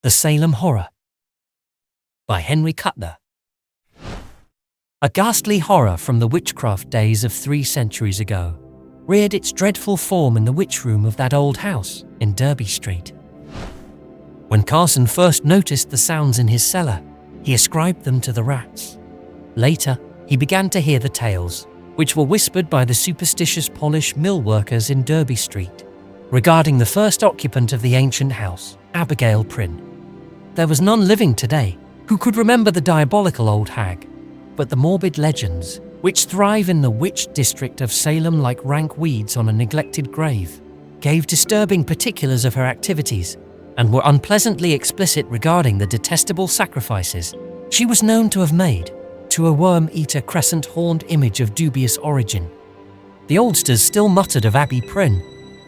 The Salem Horror by Henry Kuttner. A ghastly horror from the witchcraft days of 3 centuries ago reared its dreadful form in the witch room of that old house in Derby Street. When Carson first noticed the sounds in his cellar, he ascribed them to the rats. Later, he began to hear the tales, which were whispered by the superstitious Polish mill workers in Derby Street, regarding the first occupant of the ancient house, Abigail Prinn. There was none living today who could remember the diabolical old hag, but the morbid legends, which thrive in the witch district of Salem like rank weeds on a neglected grave, gave disturbing particulars of her activities and were unpleasantly explicit regarding the detestable sacrifices she was known to have made to a worm-eater crescent-horned image of dubious origin. The oldsters still muttered of Abby Prinn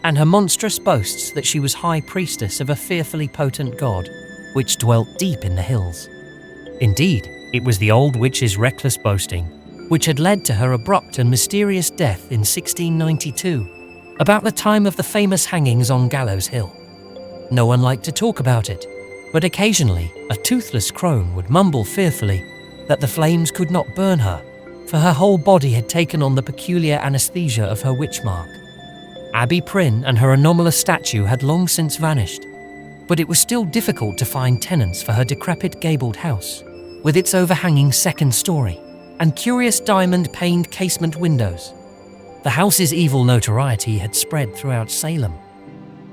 and her monstrous boasts that she was high priestess of a fearfully potent god which dwelt deep in the hills. Indeed, it was the old witch's reckless boasting which had led to her abrupt and mysterious death in 1692, about the time of the famous hangings on Gallows Hill. No one liked to talk about it, but occasionally a toothless crone would mumble fearfully that the flames could not burn her, for her whole body had taken on the peculiar anesthesia of her witch mark. Abby Prinn and her anomalous statue had long since vanished, but it was still difficult to find tenants for her decrepit gabled house, with its overhanging second story and curious diamond-paned casement windows. The house's evil notoriety had spread throughout Salem.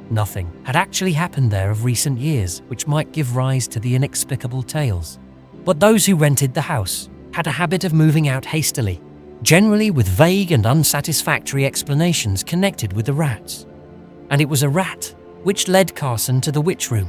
Nothing had actually happened there of recent years which might give rise to the inexplicable tales, but those who rented the house had a habit of moving out hastily, generally with vague and unsatisfactory explanations connected with the rats. And it was a rat which led Carson to the witch room.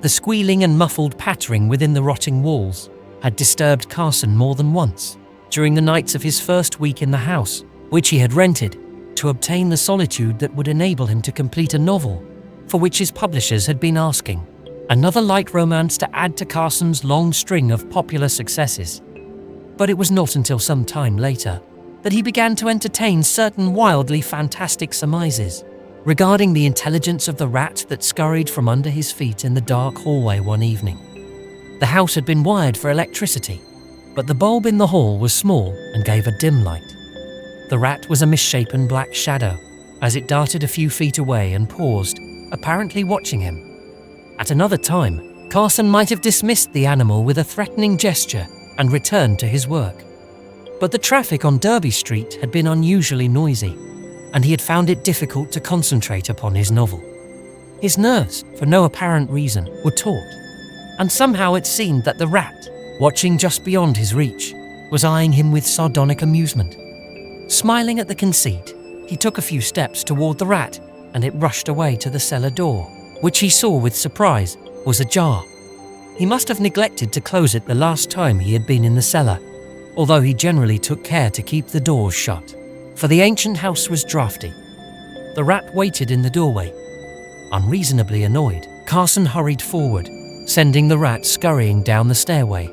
The squealing and muffled pattering within the rotting walls had disturbed Carson more than once during the nights of his first week in the house, which he had rented to obtain the solitude that would enable him to complete a novel for which his publishers had been asking, another light romance to add to Carson's long string of popular successes. But it was not until some time later that he began to entertain certain wildly fantastic surmises regarding the intelligence of the rat that scurried from under his feet in the dark hallway one evening. The house had been wired for electricity, but the bulb in the hall was small and gave a dim light. The rat was a misshapen black shadow as it darted a few feet away and paused, apparently watching him. At another time, Carson might have dismissed the animal with a threatening gesture and returned to his work. But the traffic on Derby Street had been unusually noisy, and he had found it difficult to concentrate upon his novel. His nerves, for no apparent reason, were taut, and somehow it seemed that the rat, watching just beyond his reach, was eyeing him with sardonic amusement. Smiling at the conceit, he took a few steps toward the rat, and it rushed away to the cellar door, which he saw with surprise was ajar. He must have neglected to close it the last time he had been in the cellar, although he generally took care to keep the doors shut, for the ancient house was drafty. The rat waited in the doorway. Unreasonably annoyed, Carson hurried forward, sending the rat scurrying down the stairway.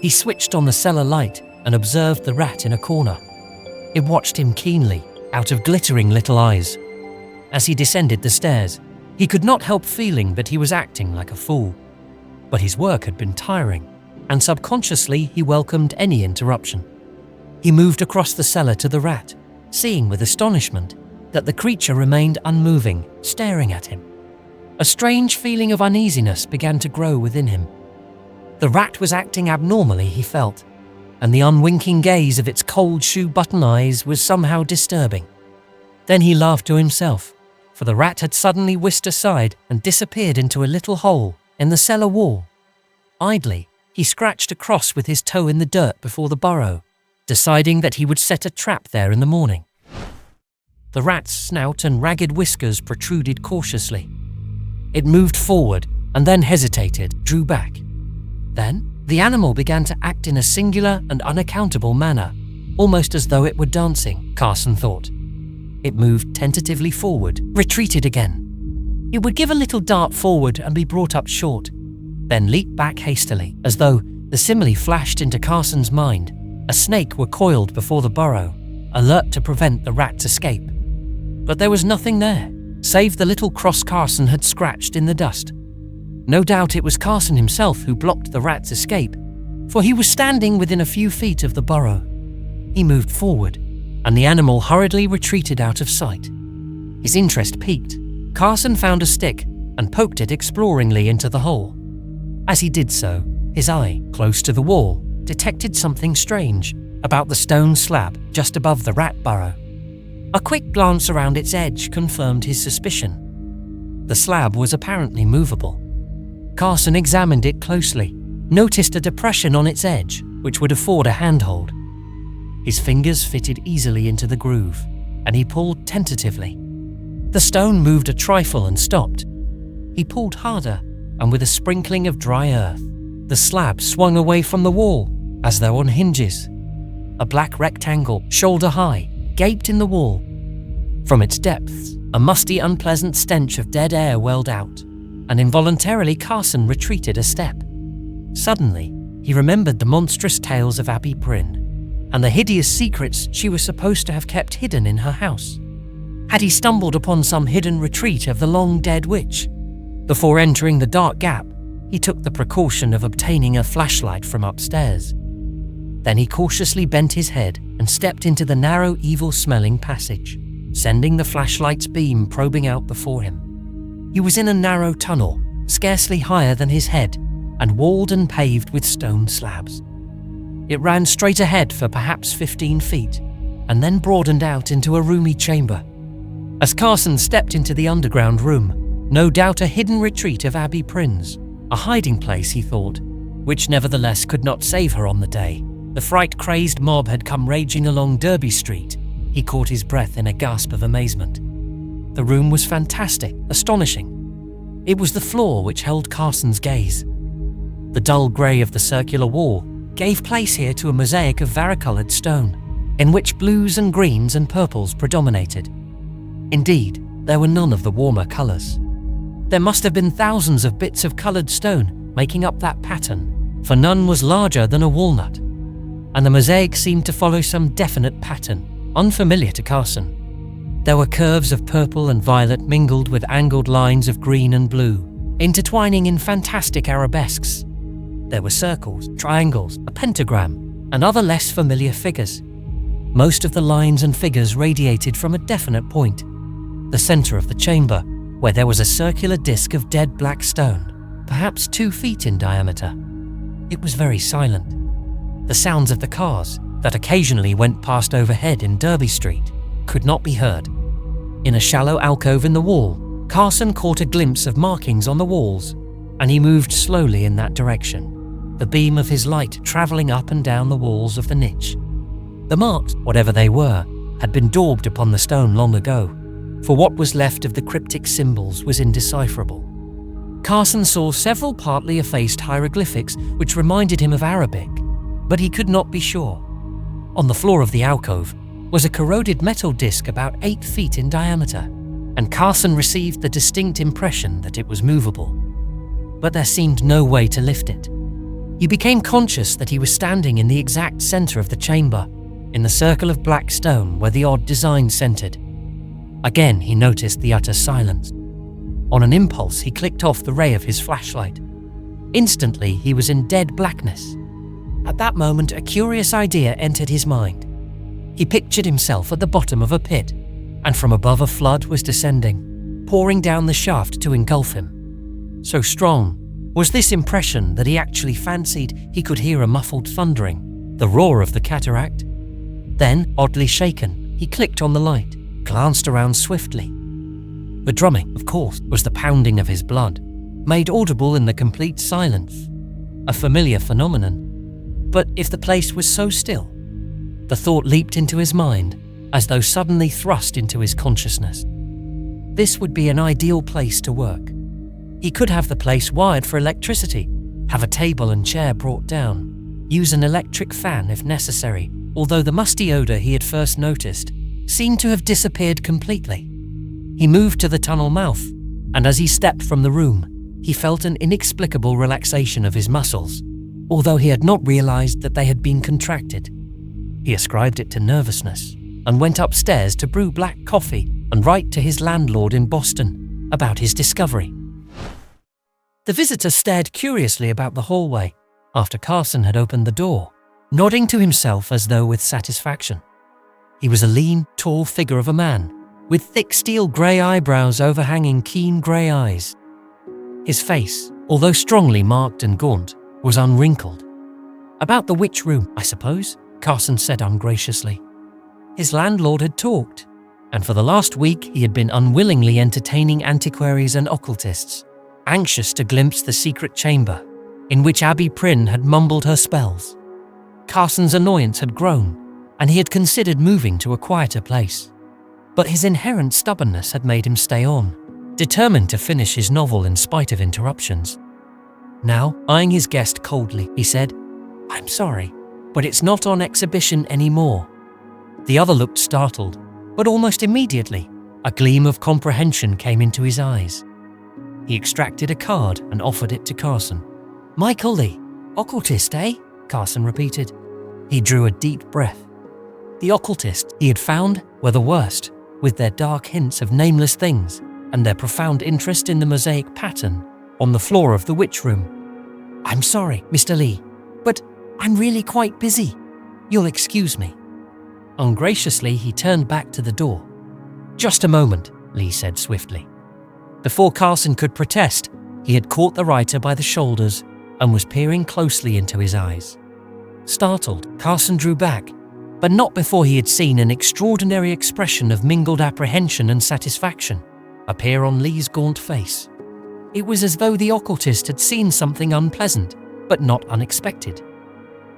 He switched on the cellar light and observed the rat in a corner. It watched him keenly, out of glittering little eyes. As he descended the stairs, he could not help feeling that he was acting like a fool. But his work had been tiring, and subconsciously he welcomed any interruption. He moved across the cellar to the rat, seeing with astonishment that the creature remained unmoving, staring at him. A strange feeling of uneasiness began to grow within him. The rat was acting abnormally, he felt, and the unwinking gaze of its cold shoe button eyes was somehow disturbing. Then he laughed to himself, for the rat had suddenly whisked aside and disappeared into a little hole in the cellar wall. Idly, he scratched across with his toe in the dirt before the burrow, deciding that he would set a trap there in the morning. The rat's snout and ragged whiskers protruded cautiously. It moved forward and then hesitated, drew back. Then, the animal began to act in a singular and unaccountable manner, almost as though it were dancing, Carson thought. It moved tentatively forward, retreated again. It would give a little dart forward and be brought up short, then leap back hastily, as though, the simile flashed into Carson's mind, a snake were coiled before the burrow, alert to prevent the rat's escape. But there was nothing there, save the little cross Carson had scratched in the dust. No doubt it was Carson himself who blocked the rat's escape, for he was standing within a few feet of the burrow. He moved forward, and the animal hurriedly retreated out of sight. His interest piqued. Carson found a stick and poked it exploringly into the hole. As he did so, his eye, close to the wall, detected something strange about the stone slab just above the rat burrow. A quick glance around its edge confirmed his suspicion. The slab was apparently movable. Carson examined it closely, noticed a depression on its edge which would afford a handhold. His fingers fitted easily into the groove, and he pulled tentatively. The stone moved a trifle and stopped. He pulled harder, and with a sprinkling of dry earth, the slab swung away from the wall, as though on hinges. A black rectangle, shoulder high, gaped in the wall. From its depths, a musty, unpleasant stench of dead air welled out, and involuntarily Carson retreated a step. Suddenly, he remembered the monstrous tales of Abigail Prinn, and the hideous secrets she was supposed to have kept hidden in her house. Had he stumbled upon some hidden retreat of the long-dead witch? Before entering the dark gap, he took the precaution of obtaining a flashlight from upstairs. Then he cautiously bent his head and stepped into the narrow, evil-smelling passage, sending the flashlight's beam probing out before him. He was in a narrow tunnel, scarcely higher than his head, and walled and paved with stone slabs. It ran straight ahead for perhaps 15 feet, and then broadened out into a roomy chamber. As Carson stepped into the underground room, no doubt a hidden retreat of Abigail Prinn's, a hiding place, he thought, which nevertheless could not save her on the day. The fright-crazed mob had come raging along Derby Street. He caught his breath in a gasp of amazement. The room was fantastic, astonishing. It was the floor which held Carson's gaze. The dull grey of the circular wall gave place here to a mosaic of varicolored stone, in which blues and greens and purples predominated. Indeed, there were none of the warmer colours. There must have been thousands of bits of coloured stone making up that pattern, for none was larger than a walnut. And the mosaic seemed to follow some definite pattern, unfamiliar to Carson. There were curves of purple and violet mingled with angled lines of green and blue, intertwining in fantastic arabesques. There were circles, triangles, a pentagram, and other less familiar figures. Most of the lines and figures radiated from a definite point, the centre of the chamber, where there was a circular disc of dead black stone, perhaps 2 feet in diameter. It was very silent. The sounds of the cars that occasionally went past overhead in Derby Street could not be heard. In a shallow alcove in the wall, Carson caught a glimpse of markings on the walls, and he moved slowly in that direction, the beam of his light travelling up and down the walls of the niche. The marks, whatever they were, had been daubed upon the stone long ago, for what was left of the cryptic symbols was indecipherable. Carson saw several partly effaced hieroglyphics which reminded him of Arabic, but he could not be sure. On the floor of the alcove was a corroded metal disc about 8 feet in diameter, and Carson received the distinct impression that it was movable. But there seemed no way to lift it. He became conscious that he was standing in the exact centre of the chamber, in the circle of black stone where the odd design centred. Again he noticed the utter silence. On an impulse he clicked off the ray of his flashlight. Instantly he was in dead blackness. At that moment a curious idea entered his mind. He pictured himself at the bottom of a pit, and from above a flood was descending, pouring down the shaft to engulf him. So strong was this impression that he actually fancied he could hear a muffled thundering, the roar of the cataract. Then, oddly shaken, he clicked on the light, glanced around swiftly. The drumming, of course, was the pounding of his blood, made audible in the complete silence. A familiar phenomenon. But if the place was so still? The thought leaped into his mind, as though suddenly thrust into his consciousness. This would be an ideal place to work. He could have the place wired for electricity, have a table and chair brought down, use an electric fan if necessary, although the musty odour he had first noticed seemed to have disappeared completely. He moved to the tunnel mouth, and as he stepped from the room, he felt an inexplicable relaxation of his muscles, although he had not realised that they had been contracted. He ascribed it to nervousness, and went upstairs to brew black coffee and write to his landlord in Boston about his discovery. The visitor stared curiously about the hallway after Carson had opened the door, nodding to himself as though with satisfaction. He was a lean, tall figure of a man, with thick steel grey eyebrows overhanging keen grey eyes. His face, although strongly marked and gaunt, was unwrinkled. "About the witch room, I suppose," Carson said ungraciously. His landlord had talked, and for the last week he had been unwillingly entertaining antiquaries and occultists, anxious to glimpse the secret chamber in which Abigail Prinn had mumbled her spells. Carson's annoyance had grown, and he had considered moving to a quieter place. But his inherent stubbornness had made him stay on, determined to finish his novel in spite of interruptions. Now, eyeing his guest coldly, he said, "I'm sorry, but it's not on exhibition anymore." The other looked startled, but almost immediately, a gleam of comprehension came into his eyes. He extracted a card and offered it to Carson. "Michael Leigh, occultist, eh?" Carson repeated. He drew a deep breath. The occultists he had found were the worst, with their dark hints of nameless things and their profound interest in the mosaic pattern on the floor of the witch room. "I'm sorry, Mr. Leigh, but I'm really quite busy. You'll excuse me." Ungraciously, he turned back to the door. "Just a moment," Leigh said swiftly. Before Carson could protest, he had caught the writer by the shoulders and was peering closely into his eyes. Startled, Carson drew back, but not before he had seen an extraordinary expression of mingled apprehension and satisfaction appear on Leigh's gaunt face. It was as though the occultist had seen something unpleasant, but not unexpected.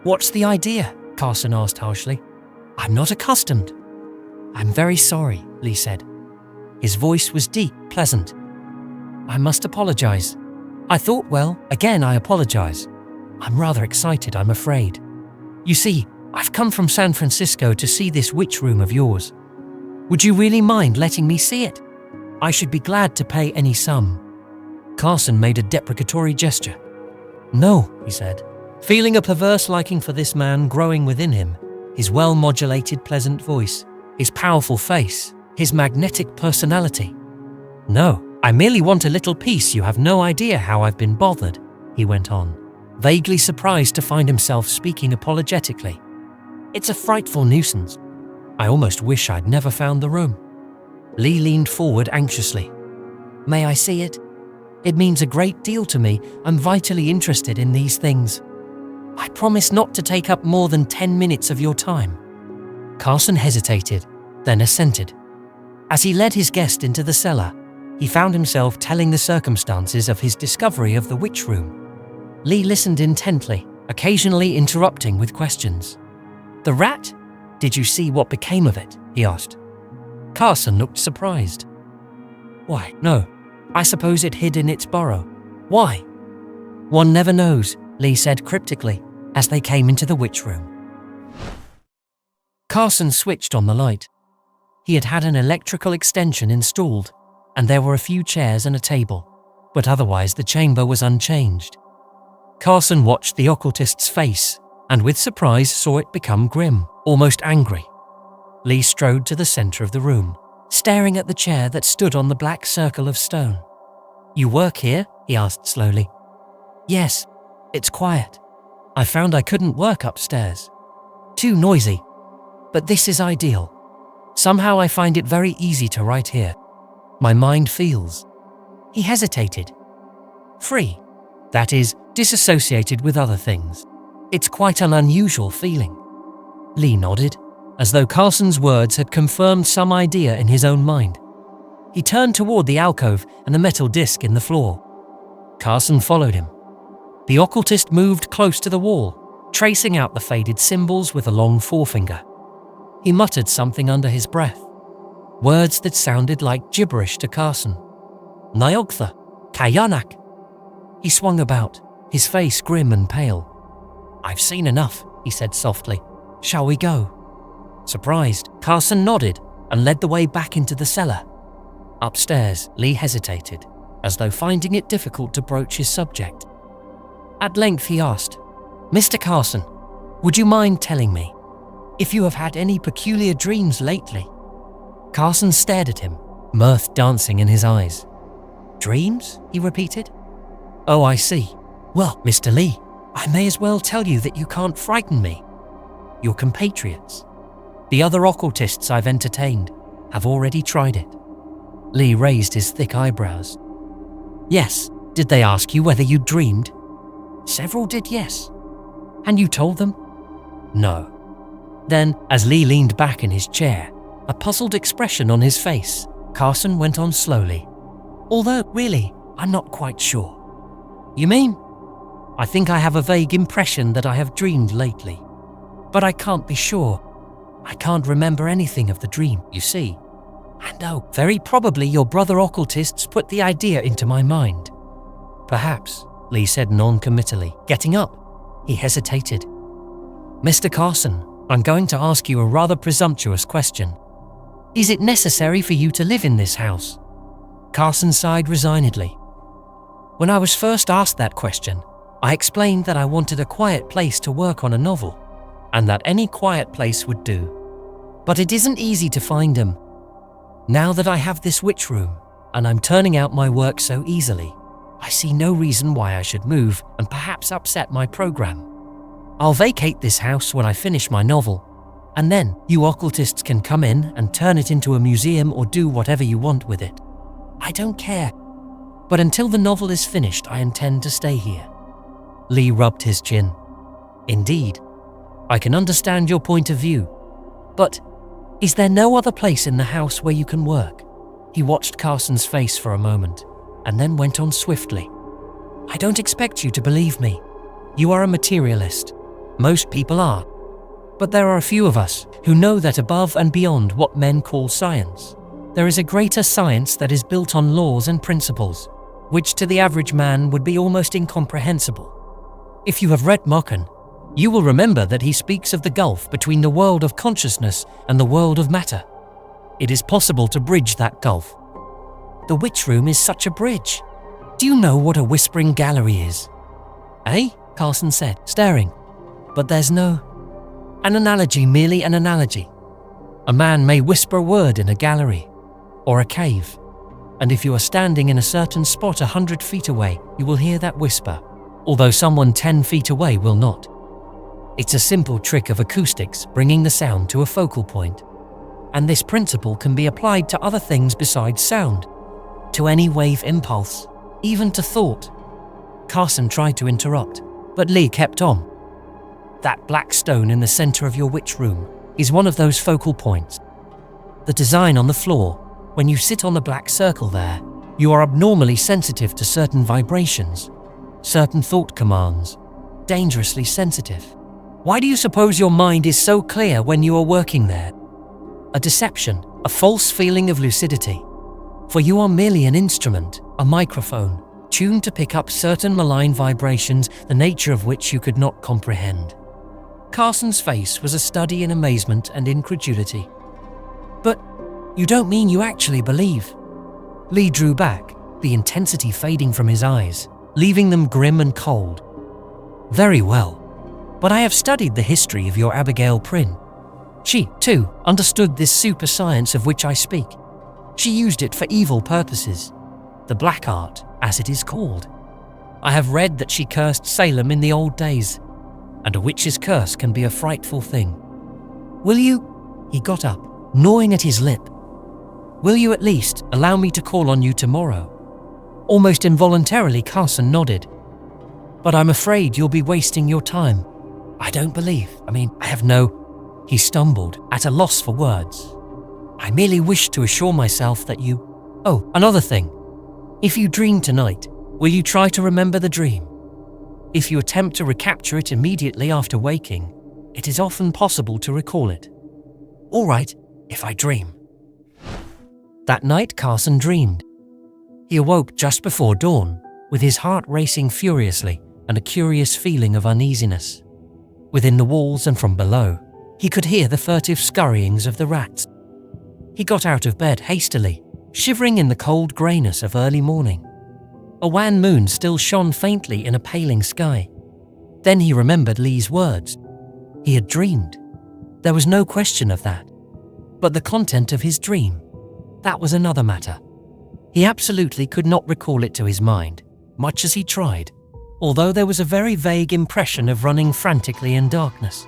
"What's the idea?" Carson asked harshly. "I'm not accustomed." "I'm very sorry," Leigh said. His voice was deep, pleasant. "I must apologize. I thought, well, again I apologize. I'm rather excited, I'm afraid. You see, I've come from San Francisco to see this witch room of yours. Would you really mind letting me see it? I should be glad to pay any sum." Carson made a deprecatory gesture. "No," he said, feeling a perverse liking for this man growing within him, his well-modulated pleasant voice, his powerful face, his magnetic personality. "No, I merely want a little peace. You have no idea how I've been bothered," he went on, vaguely surprised to find himself speaking apologetically. "It's a frightful nuisance. I almost wish I'd never found the room." Leigh leaned forward anxiously. "May I see it? It means a great deal to me. I'm vitally interested in these things. I promise not to take up more than 10 minutes of your time." Carson hesitated, then assented. As he led his guest into the cellar, he found himself telling the circumstances of his discovery of the witch room. Leigh listened intently, occasionally interrupting with questions. "The rat? Did you see what became of it?" he asked. Carson looked surprised. "Why, no. I suppose it hid in its burrow. Why?" "One never knows," Leigh said cryptically, as they came into the witch room. Carson switched on the light. He had had an electrical extension installed, and there were a few chairs and a table, but otherwise the chamber was unchanged. Carson watched the occultist's face, and with surprise saw it become grim, almost angry. Leigh strode to the center of the room, staring at the chair that stood on the black circle of stone. "You work here?" he asked slowly. "Yes, it's quiet. I found I couldn't work upstairs. Too noisy. But this is ideal. Somehow I find it very easy to write here. My mind feels..." He hesitated. "Free. That is, disassociated with other things. It's quite an unusual feeling." Leigh nodded, as though Carson's words had confirmed some idea in his own mind. He turned toward the alcove and the metal disc in the floor. Carson followed him. The occultist moved close to the wall, tracing out the faded symbols with a long forefinger. He muttered something under his breath, words that sounded like gibberish to Carson. "Nyogtha, Kayanak." He swung about, his face grim and pale. "I've seen enough," he said softly. "Shall we go?" Surprised, Carson nodded and led the way back into the cellar. Upstairs, Leigh hesitated, as though finding it difficult to broach his subject. At length he asked, "Mr. Carson, would you mind telling me if you have had any peculiar dreams lately?" Carson stared at him, mirth dancing in his eyes. "Dreams?" he repeated. Oh, I see. Well, Mr. Leigh, I may as well tell you that you can't frighten me. Your compatriots, the other occultists I've entertained, have already tried it. Leigh raised his thick eyebrows. Yes, did they ask you whether you dreamed? Several did, yes. And you told them? No. Then, as Leigh leaned back in his chair, a puzzled expression on his face, Carson went on slowly. Although, really, I'm not quite sure. You mean? I think I have a vague impression that I have dreamed lately. But I can't be sure. I can't remember anything of the dream, you see. And oh, very probably your brother occultists put the idea into my mind. Perhaps, Leigh said non-committally. Getting up, he hesitated. Mr. Carson, I'm going to ask you a rather presumptuous question. Is it necessary for you to live in this house? Carson sighed resignedly. When I was first asked that question, I explained that I wanted a quiet place to work on a novel, and that any quiet place would do. But it isn't easy to find them. Now that I have this witch room, and I'm turning out my work so easily, I see no reason why I should move and perhaps upset my program. I'll vacate this house when I finish my novel, and then you occultists can come in and turn it into a museum or do whatever you want with it. I don't care. But until the novel is finished, I intend to stay here. Leigh rubbed his chin. Indeed, I can understand your point of view. But is there no other place in the house where you can work? He watched Carson's face for a moment, and then went on swiftly. I don't expect you to believe me. You are a materialist. Most people are. But there are a few of us who know that above and beyond what men call science, there is a greater science that is built on laws and principles, which to the average man would be almost incomprehensible. If you have read Machen, you will remember that he speaks of the gulf between the world of consciousness and the world of matter. It is possible to bridge that gulf. The witch room is such a bridge. Do you know what a whispering gallery is? Eh? Carson said, staring. But there's no... An analogy, merely an analogy. A man may whisper a word in a gallery or a cave, and if you are standing in a certain spot 100 feet away, you will hear that whisper, although someone 10 feet away will not. It's a simple trick of acoustics bringing the sound to a focal point, and this principle can be applied to other things besides sound, to any wave impulse, even to thought. Carson tried to interrupt, but Leigh kept on. That black stone in the center of your witch room is one of those focal points. The design on the floor, when you sit on the black circle there, you are abnormally sensitive to certain vibrations, certain thought commands, dangerously sensitive. Why do you suppose your mind is so clear when you are working there? A deception, a false feeling of lucidity. For you are merely an instrument, a microphone, tuned to pick up certain malign vibrations, the nature of which you could not comprehend. Carson's face was a study in amazement and incredulity. But you don't mean you actually believe? Leigh drew back, the intensity fading from his eyes, leaving them grim and cold. Very well, but I have studied the history of your Abigail Prinn. She, too, understood this super science of which I speak. She used it for evil purposes, the black art, as it is called. I have read that she cursed Salem in the old days, and a witch's curse can be a frightful thing. Will you? He got up, gnawing at his lip. Will you at least allow me to call on you tomorrow? Almost involuntarily, Carson nodded. But I'm afraid you'll be wasting your time. I don't believe, I have no... He stumbled, at a loss for words. I merely wish to assure myself that you... Oh, another thing. If you dream tonight, will you try to remember the dream? If you attempt to recapture it immediately after waking, it is often possible to recall it. All right, if I dream. That night, Carson dreamed. He awoke just before dawn, with his heart racing furiously and a curious feeling of uneasiness. Within the walls and from below, he could hear the furtive scurryings of the rats. He got out of bed hastily, shivering in the cold greyness of early morning. A wan moon still shone faintly in a paling sky. Then he remembered Leigh's words. He had dreamed. There was no question of that. But the content of his dream, that was another matter. He absolutely could not recall it to his mind, much as he tried, although there was a very vague impression of running frantically in darkness.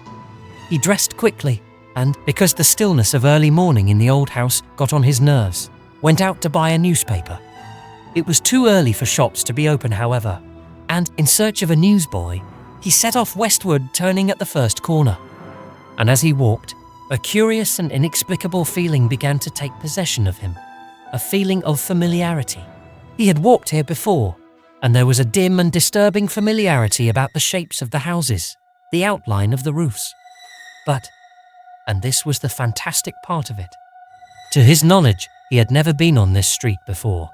He dressed quickly and, because the stillness of early morning in the old house got on his nerves, went out to buy a newspaper. It was too early for shops to be open, however, and, in search of a newsboy, he set off westward, turning at the first corner. And as he walked, a curious and inexplicable feeling began to take possession of him, a feeling of familiarity. He had walked here before, and there was a dim and disturbing familiarity about the shapes of the houses, the outline of the roofs. But, and this was the fantastic part of it, to his knowledge, he had never been on this street before.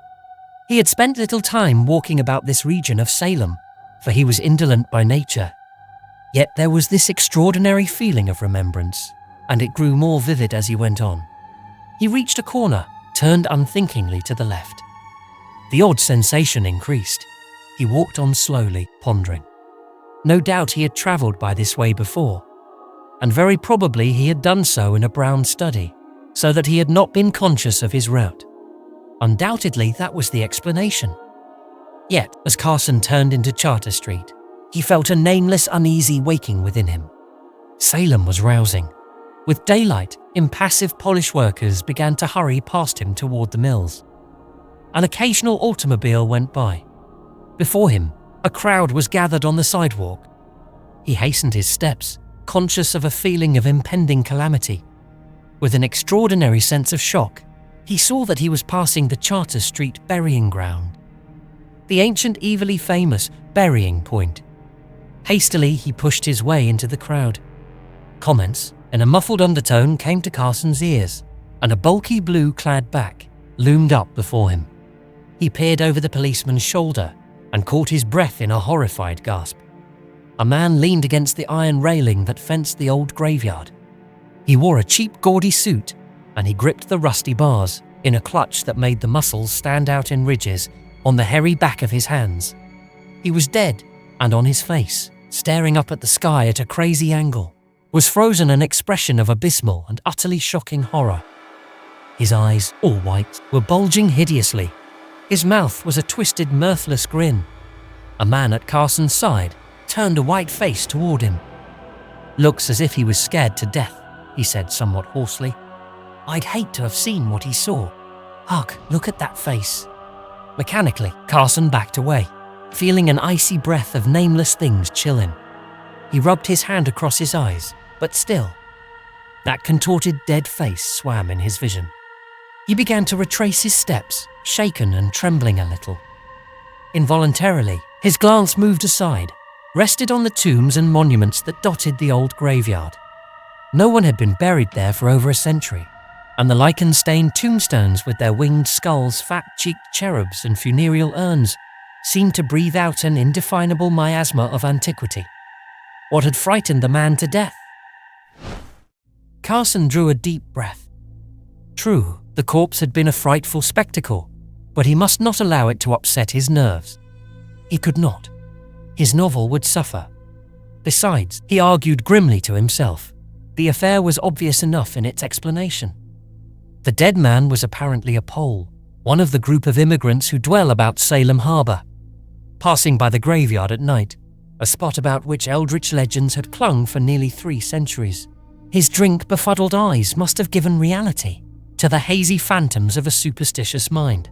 He had spent little time walking about this region of Salem, for he was indolent by nature. Yet there was this extraordinary feeling of remembrance, and it grew more vivid as he went on. He reached a corner, turned unthinkingly to the left. The odd sensation increased. He walked on slowly, pondering. No doubt he had travelled by this way before, and very probably he had done so in a brown study, so that he had not been conscious of his route. Undoubtedly, that was the explanation. Yet, as Carson turned into Charter Street, he felt a nameless uneasy waking within him. Salem was rousing. With daylight, impassive polish workers began to hurry past him toward the mills. An occasional automobile went by. Before him, a crowd was gathered on the sidewalk. He hastened his steps, conscious of a feeling of impending calamity. With an extraordinary sense of shock, he saw that he was passing the Charter Street burying ground, the ancient evilly famous burying point. Hastily, he pushed his way into the crowd. Comments, in a muffled undertone, came to Carson's ears, and a bulky blue-clad back loomed up before him. He peered over the policeman's shoulder and caught his breath in a horrified gasp. A man leaned against the iron railing that fenced the old graveyard. He wore a cheap, gaudy suit, and he gripped the rusty bars in a clutch that made the muscles stand out in ridges on the hairy back of his hands. He was dead, and on his face, staring up at the sky at a crazy angle, was frozen an expression of abysmal and utterly shocking horror. His eyes, all white, were bulging hideously. His mouth was a twisted, mirthless grin. A man at Carson's side turned a white face toward him. "Looks as if he was scared to death," he said somewhat hoarsely. "I'd hate to have seen what he saw. Hark, look at that face." Mechanically, Carson backed away, feeling an icy breath of nameless things chill him. He rubbed his hand across his eyes, but still, that contorted dead face swam in his vision. He began to retrace his steps, shaken and trembling a little. Involuntarily, his glance moved aside, rested on the tombs and monuments that dotted the old graveyard. No one had been buried there for over a century, and the lichen-stained tombstones with their winged skulls, fat-cheeked cherubs and funereal urns seemed to breathe out an indefinable miasma of antiquity. What had frightened the man to death? Carson drew a deep breath. True, the corpse had been a frightful spectacle, but he must not allow it to upset his nerves. He could not. His novel would suffer. Besides, he argued grimly to himself, the affair was obvious enough in its explanation. The dead man was apparently a Pole, one of the group of immigrants who dwell about Salem Harbor. Passing by the graveyard at night, a spot about which eldritch legends had clung for nearly 3 centuries, his drink-befuddled eyes must have given reality to the hazy phantoms of a superstitious mind.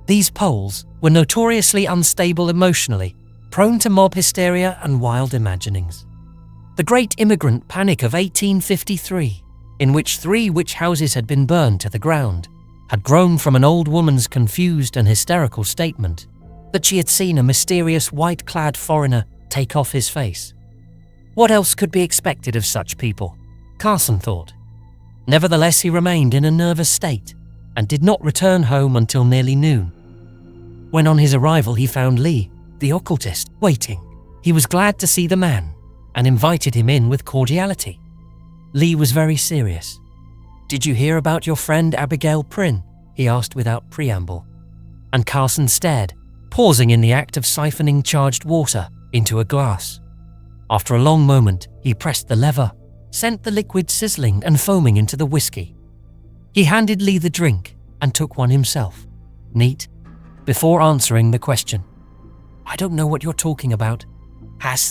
These Poles were notoriously unstable emotionally, prone to mob hysteria and wild imaginings. The great immigrant panic of 1853, in which 3 witch houses had been burned to the ground, had grown from an old woman's confused and hysterical statement that she had seen a mysterious white-clad foreigner take off his face. What else could be expected of such people? Carson thought. Nevertheless, he remained in a nervous state and did not return home until nearly noon. When on his arrival he found Leigh, the occultist, waiting. He was glad to see the man and invited him in with cordiality. Leigh was very serious. "Did you hear about your friend Abigail Prinn?" he asked without preamble. And Carson stared, pausing in the act of siphoning charged water into a glass. After a long moment, he pressed the lever, sent the liquid sizzling and foaming into the whiskey. He handed Leigh the drink and took one himself, neat, before answering the question. I don't know what you're talking about.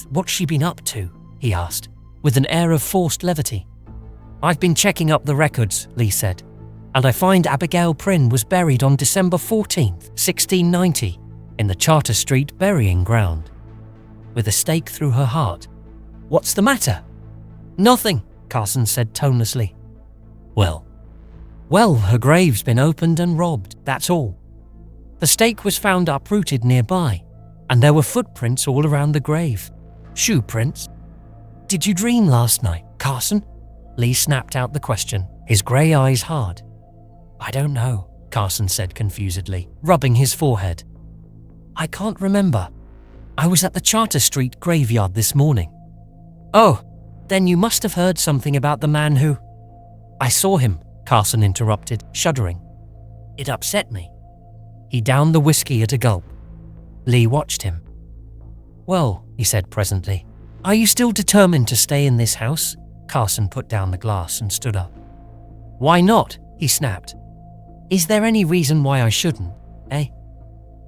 What's she been up to? He asked, with an air of forced levity. I've been checking up the records, Leigh said, and I find Abigail Prinn was buried on December 14th, 1690, in the Charter Street burying ground, with a stake through her heart. What's the matter? Nothing, Carson said tonelessly. Well, her grave's been opened and robbed, that's all. The stake was found uprooted nearby, and there were footprints all around the grave. Shoe prints. Did you dream last night, Carson? Leigh snapped out the question, his grey eyes hard. I don't know, Carson said confusedly, rubbing his forehead. I can't remember. I was at the Charter Street graveyard this morning. Oh, then you must have heard something about the man who… I saw him, Carson interrupted, shuddering. It upset me. He downed the whiskey at a gulp. Leigh watched him. Well, he said presently, are you still determined to stay in this house? Carson put down the glass and stood up. Why not? He snapped. Is there any reason why I shouldn't, eh?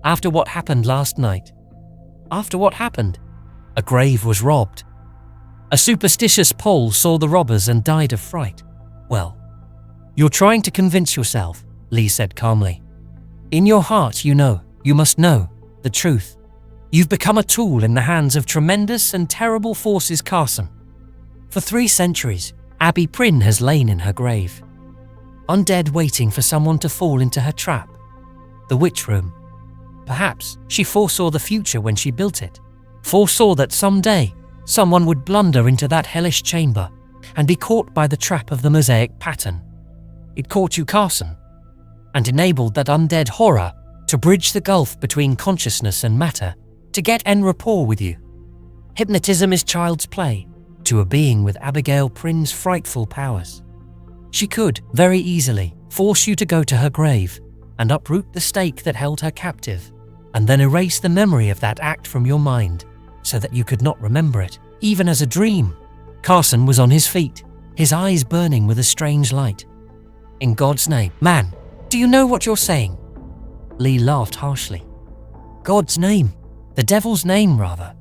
After what happened last night? After what happened? A grave was robbed. A superstitious Pole saw the robbers and died of fright. Well, you're trying to convince yourself, Leigh said calmly. In your heart, you must know the truth. You've become a tool in the hands of tremendous and terrible forces, Carson. For 3 centuries, Abby Prinn has lain in her grave, undead, waiting for someone to fall into her trap. The witch room. Perhaps she foresaw the future when she built it, foresaw that someday someone would blunder into that hellish chamber and be caught by the trap of the mosaic pattern. It caught you, Carson, and enabled that undead horror to bridge the gulf between consciousness and matter, to get en rapport with you. Hypnotism is child's play to a being with Abigail Prinn's frightful powers. She could, very easily, force you to go to her grave and uproot the stake that held her captive, and then erase the memory of that act from your mind so that you could not remember it, even as a dream. Carson was on his feet, his eyes burning with a strange light. In God's name, man, do you know what you're saying? Leigh laughed harshly. God's name. The devil's name, rather.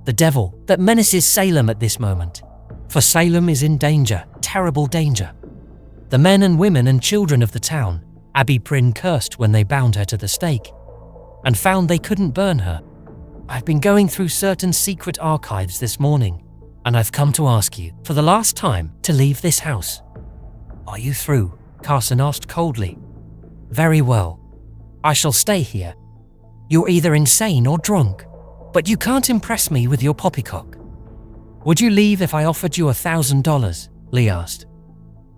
The devil that menaces Salem at this moment. For Salem is in danger, terrible danger. The men and women and children of the town, Abby Prinn cursed when they bound her to the stake, and found they couldn't burn her. I've been going through certain secret archives this morning, and I've come to ask you, for the last time, to leave this house. Are you through? Carson asked coldly. Very well. I shall stay here. You're either insane or drunk, but you can't impress me with your poppycock. Would you leave if I offered you $1,000? Leigh asked.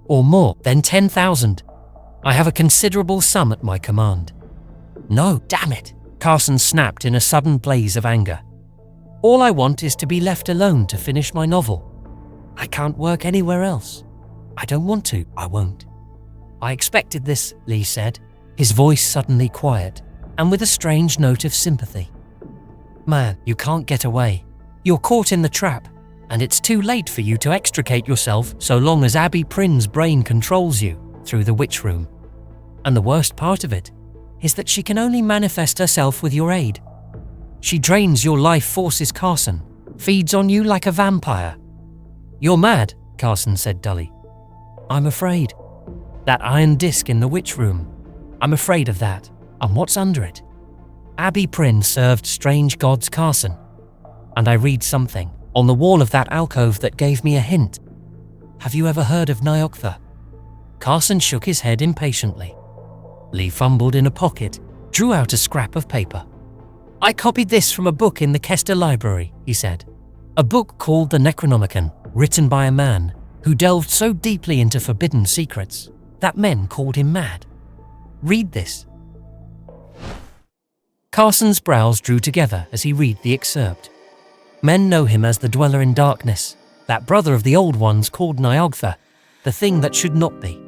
Or more than 10,000. I have a considerable sum at my command. No, damn it, Carson snapped in a sudden blaze of anger. All I want is to be left alone to finish my novel. I can't work anywhere else. I don't want to, I won't. I expected this, Leigh said, his voice suddenly quiet, and with a strange note of sympathy. Man, you can't get away. You're caught in the trap, and it's too late for you to extricate yourself so long as Abby Prinn's brain controls you through the witch room. And the worst part of it is that she can only manifest herself with your aid. She drains your life forces, Carson, feeds on you like a vampire. You're mad, Carson said dully. I'm afraid. That iron disc in the witch room. I'm afraid of that, and what's under it. Abby Prinn served strange gods, Carson, and I read something on the wall of that alcove that gave me a hint. Have you ever heard of Nyogtha? Carson shook his head impatiently. Leigh fumbled in a pocket, drew out a scrap of paper. I copied this from a book in the Kester Library, he said. A book called The Necronomicon, written by a man who delved so deeply into forbidden secrets that men called him mad. Read this. Carson's brows drew together as he read the excerpt. Men know him as the Dweller in Darkness, that brother of the Old Ones called Nyogtha, the thing that should not be.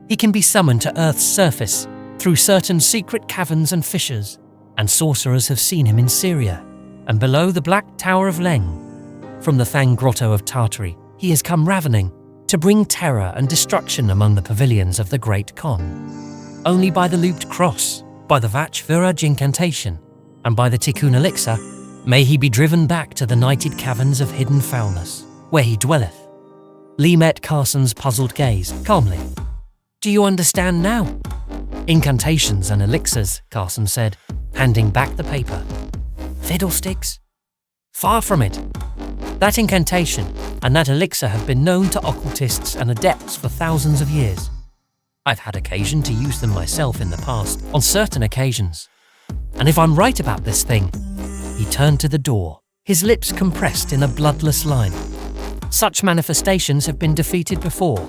He can be summoned to Earth's surface through certain secret caverns and fissures, and sorcerers have seen him in Syria, and below the Black Tower of Leng. From the Thang Grotto of Tartary, he has come ravening to bring terror and destruction among the pavilions of the Great Khan. Only by the looped cross, by the Vachviraj incantation, and by the Tikkun elixir, may he be driven back to the nighted caverns of hidden foulness, where he dwelleth. Leigh met Carson's puzzled gaze, calmly. Do you understand now? Incantations and elixirs, Carson said, handing back the paper. Fiddlesticks? Far from it. That incantation and that elixir have been known to occultists and adepts for thousands of years. I've had occasion to use them myself in the past, on certain occasions. And if I'm right about this thing, he turned to the door, his lips compressed in a bloodless line. Such manifestations have been defeated before,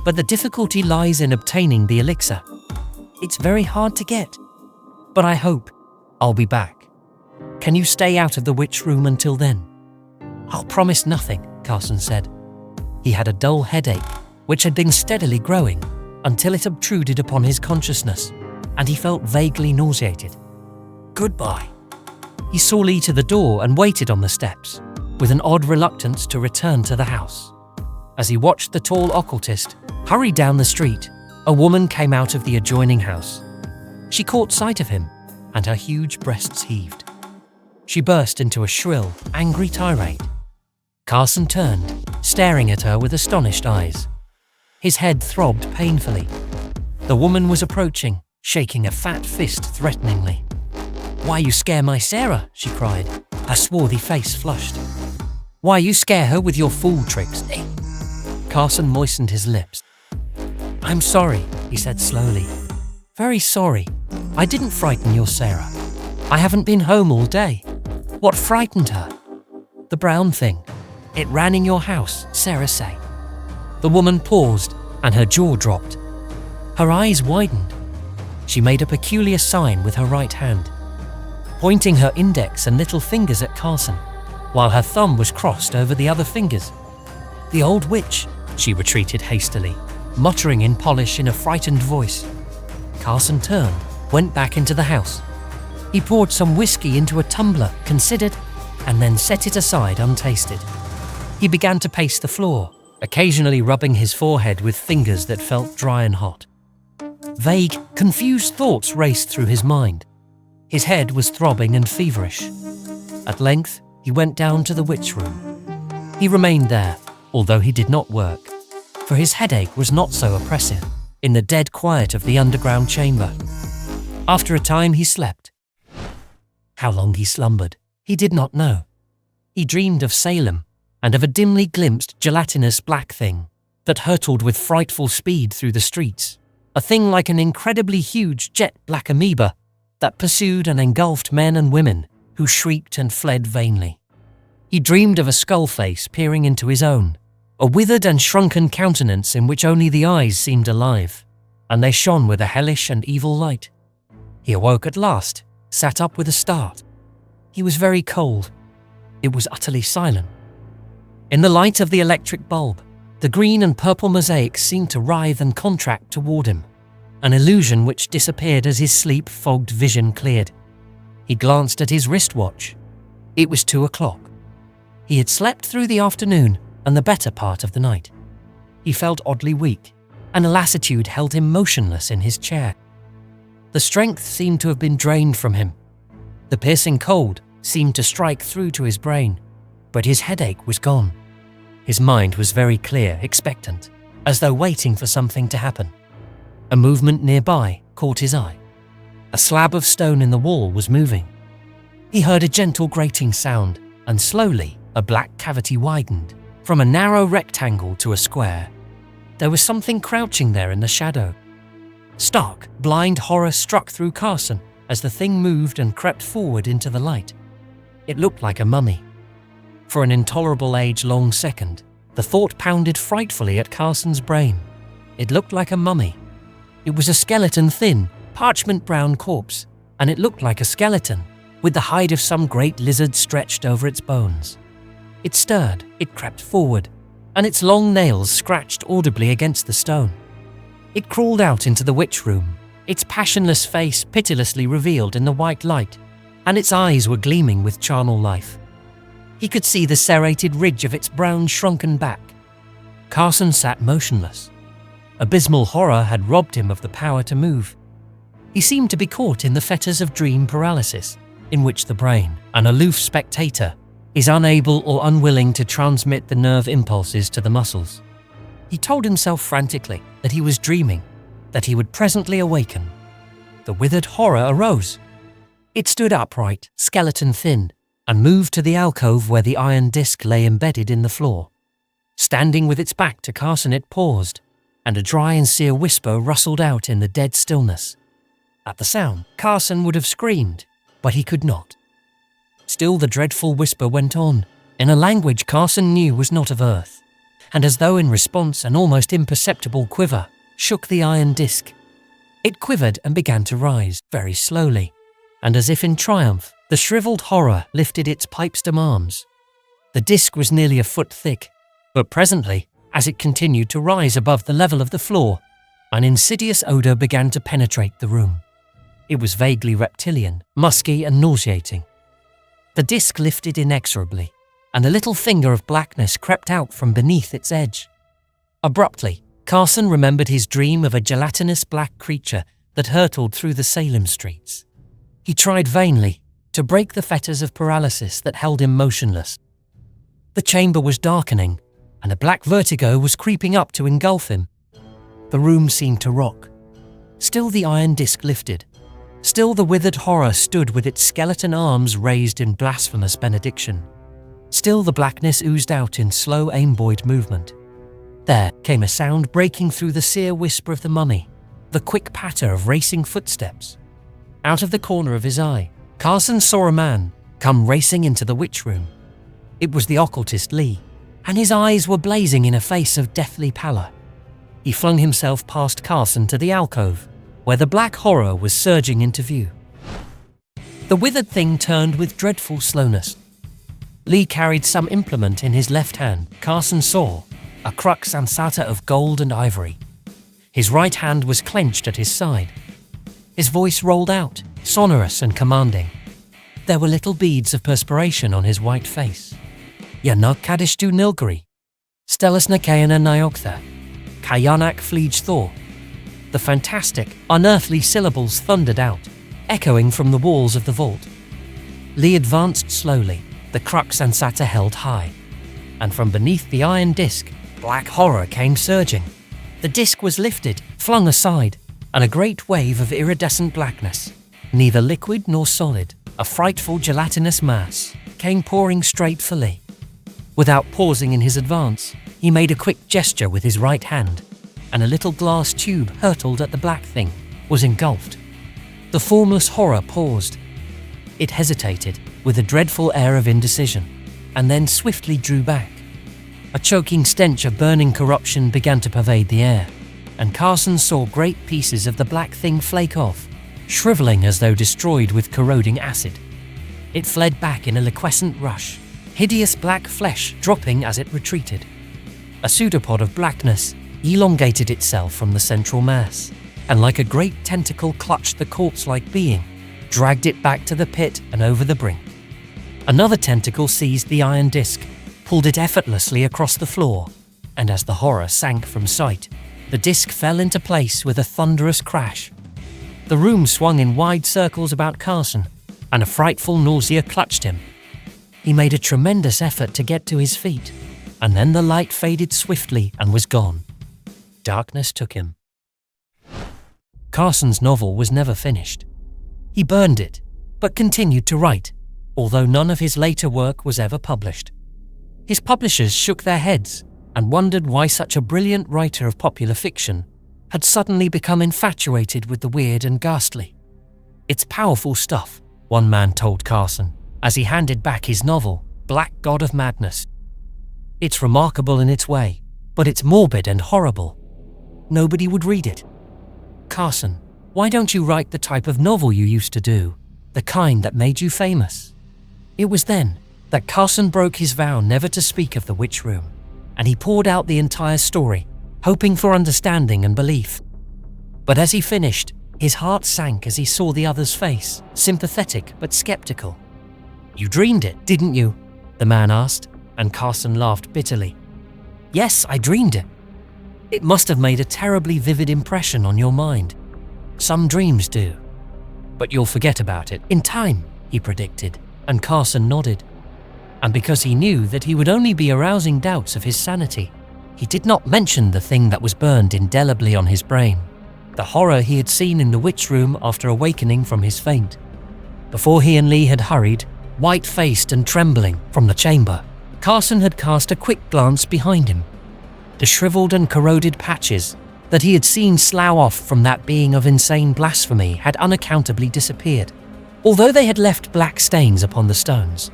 but the difficulty lies in obtaining the elixir. It's very hard to get, but I hope I'll be back. Can you stay out of the witch room until then? I'll promise nothing, Carson said. He had a dull headache, which had been steadily growing until it obtruded upon his consciousness, and he felt vaguely nauseated. Goodbye. He saw Leigh to the door and waited on the steps, with an odd reluctance to return to the house. As he watched the tall occultist hurry down the street, a woman came out of the adjoining house. She caught sight of him, and her huge breasts heaved. She burst into a shrill, angry tirade. Carson turned, staring at her with astonished eyes. His head throbbed painfully. The woman was approaching, shaking a fat fist threateningly. Why you scare my Sarah? She cried, her swarthy face flushed. Why you scare her with your fool tricks, eh? Carson moistened his lips. I'm sorry, he said slowly. Very sorry. I didn't frighten your Sarah. I haven't been home all day. What frightened her? The brown thing. It ran in your house, Sarah said. The woman paused, and her jaw dropped. Her eyes widened. She made a peculiar sign with her right hand, pointing her index and little fingers at Carson, while her thumb was crossed over the other fingers. The old witch, she retreated hastily, muttering in Polish in a frightened voice. Carson turned, went back into the house. He poured some whiskey into a tumbler, considered, and then set it aside untasted. He began to pace the floor, occasionally rubbing his forehead with fingers that felt dry and hot. Vague, confused thoughts raced through his mind. His head was throbbing and feverish. At length, he went down to the witch room. He remained there, although he did not work, for his headache was not so oppressive, in the dead quiet of the underground chamber. After a time, he slept. How long he slumbered, he did not know. He dreamed of Salem, and of a dimly glimpsed gelatinous black thing that hurtled with frightful speed through the streets, a thing like an incredibly huge jet-black amoeba that pursued and engulfed men and women who shrieked and fled vainly. He dreamed of a skull face peering into his own, a withered and shrunken countenance in which only the eyes seemed alive, and they shone with a hellish and evil light. He awoke at last, sat up with a start. He was very cold. It was utterly silent. In the light of the electric bulb, the green and purple mosaics seemed to writhe and contract toward him, an illusion which disappeared as his sleep-fogged vision cleared. He glanced at his wristwatch. It was 2 o'clock. He had slept through the afternoon and the better part of the night. He felt oddly weak, and a lassitude held him motionless in his chair. The strength seemed to have been drained from him. The piercing cold seemed to strike through to his brain, but his headache was gone. His mind was very clear, expectant, as though waiting for something to happen. A movement nearby caught his eye. A slab of stone in the wall was moving. He heard a gentle grating sound, and slowly a black cavity widened, from a narrow rectangle to a square. There was something crouching there in the shadow. Stark, blind horror struck through Carson as the thing moved and crept forward into the light. It looked like a mummy. For an intolerable age-long second, the thought pounded frightfully at Carson's brain. It looked like a mummy. It was a skeleton-thin, parchment-brown corpse, and it looked like a skeleton, with the hide of some great lizard stretched over its bones. It stirred, it crept forward, and its long nails scratched audibly against the stone. It crawled out into the witch room, its passionless face pitilessly revealed in the white light, and its eyes were gleaming with charnel life. He could see the serrated ridge of its brown shrunken back. Carson sat motionless. Abysmal horror had robbed him of the power to move. He seemed to be caught in the fetters of dream paralysis, in which the brain, an aloof spectator, is unable or unwilling to transmit the nerve impulses to the muscles. He told himself frantically that he was dreaming, that he would presently awaken. The withered horror arose. It stood upright, skeleton thin, and moved to the alcove where the iron disc lay embedded in the floor. Standing with its back to Carson, it paused, and a dry and sear whisper rustled out in the dead stillness. At the sound, Carson would have screamed, but he could not. Still the dreadful whisper went on, in a language Carson knew was not of earth, and as though in response an almost imperceptible quiver shook the iron disc. It quivered and began to rise, very slowly, and as if in triumph, the shriveled horror lifted its pipestem arms. The disc was nearly a foot thick, but presently, as it continued to rise above the level of the floor, an insidious odour began to penetrate the room. It was vaguely reptilian, musky and nauseating. The disc lifted inexorably, and a little finger of blackness crept out from beneath its edge. Abruptly, Carson remembered his dream of a gelatinous black creature that hurtled through the Salem streets. He tried vainly to break the fetters of paralysis that held him motionless. The chamber was darkening, and a black vertigo was creeping up to engulf him. The room seemed to rock. Still the iron disc lifted. Still the withered horror stood with its skeleton arms raised in blasphemous benediction. Still the blackness oozed out in slow aimboid movement. There came a sound breaking through the sear whisper of the mummy, the quick patter of racing footsteps. Out of the corner of his eye, Carson saw a man come racing into the witch room. It was the occultist Leigh, and his eyes were blazing in a face of deathly pallor. He flung himself past Carson to the alcove, where the black horror was surging into view. The withered thing turned with dreadful slowness. Leigh carried some implement in his left hand. Carson saw a crux ansata of gold and ivory. His right hand was clenched at his side. His voice rolled out, sonorous and commanding. There were little beads of perspiration on his white face. Yanagkadishtu Nilgari, Stellas Nakayana Nyogtha, Kayanak Fleege Thor. The fantastic, unearthly syllables thundered out, echoing from the walls of the vault. Leigh advanced slowly, the crux ansata held high, and from beneath the iron disc, black horror came surging. The disc was lifted, flung aside, and a great wave of iridescent blackness, neither liquid nor solid, a frightful gelatinous mass, came pouring straight for Leigh. Without pausing in his advance, he made a quick gesture with his right hand, and a little glass tube hurtled at the black thing, was engulfed. The formless horror paused. It hesitated, with a dreadful air of indecision, and then swiftly drew back. A choking stench of burning corruption began to pervade the air, and Carson saw great pieces of the black thing flake off, shriveling as though destroyed with corroding acid. It fled back in a liquescent rush, hideous black flesh dropping as it retreated. A pseudopod of blackness elongated itself from the central mass, and like a great tentacle clutched the corpse-like being, dragged it back to the pit and over the brink. Another tentacle seized the iron disc, pulled it effortlessly across the floor, and as the horror sank from sight, the disc fell into place with a thunderous crash. The room swung in wide circles about Carson, and a frightful nausea clutched him. He made a tremendous effort to get to his feet, and then the light faded swiftly and was gone. Darkness took him. Carson's novel was never finished. He burned it, but continued to write, although none of his later work was ever published. His publishers shook their heads and wondered why such a brilliant writer of popular fiction had suddenly become infatuated with the weird and ghastly. "It's powerful stuff," one man told Carson, as he handed back his novel, Black God of Madness. "It's remarkable in its way, but it's morbid and horrible. Nobody would read it." "Carson, why don't you write the type of novel you used to do, the kind that made you famous?" It was then that Carson broke his vow never to speak of the witch room, and he poured out the entire story, hoping for understanding and belief. But as he finished, his heart sank as he saw the other's face, sympathetic but skeptical. "You dreamed it, didn't you?" the man asked, and Carson laughed bitterly. "Yes, I dreamed it. It must have made a terribly vivid impression on your mind. Some dreams do. But you'll forget about it in time, he predicted, and Carson nodded. And because he knew that he would only be arousing doubts of his sanity, he did not mention the thing that was burned indelibly on his brain, the horror he had seen in the witch room after awakening from his faint. Before he and Leigh had hurried, white-faced and trembling, from the chamber, Carson had cast a quick glance behind him. The shriveled and corroded patches that he had seen slough off from that being of insane blasphemy had unaccountably disappeared, although they had left black stains upon the stones.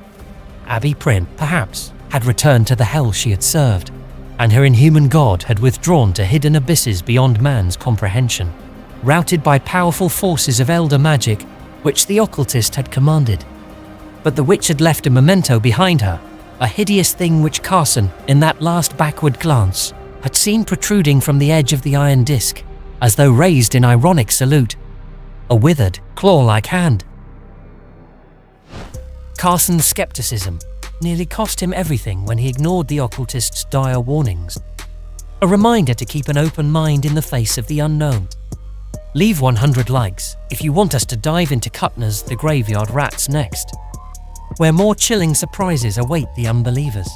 Abigail Prinn, perhaps, had returned to the hell she had served, and her inhuman god had withdrawn to hidden abysses beyond man's comprehension, routed by powerful forces of elder magic which the occultist had commanded. But the witch had left a memento behind her, a hideous thing which Carson, in that last backward glance, had seen protruding from the edge of the iron disc, as though raised in ironic salute, a withered, claw-like hand. Carson's skepticism nearly cost him everything when he ignored the occultist's dire warnings. A reminder to keep an open mind in the face of the unknown. Leave 100 likes if you want us to dive into Kuttner's The Graveyard Rats next, where more chilling surprises await the unbelievers.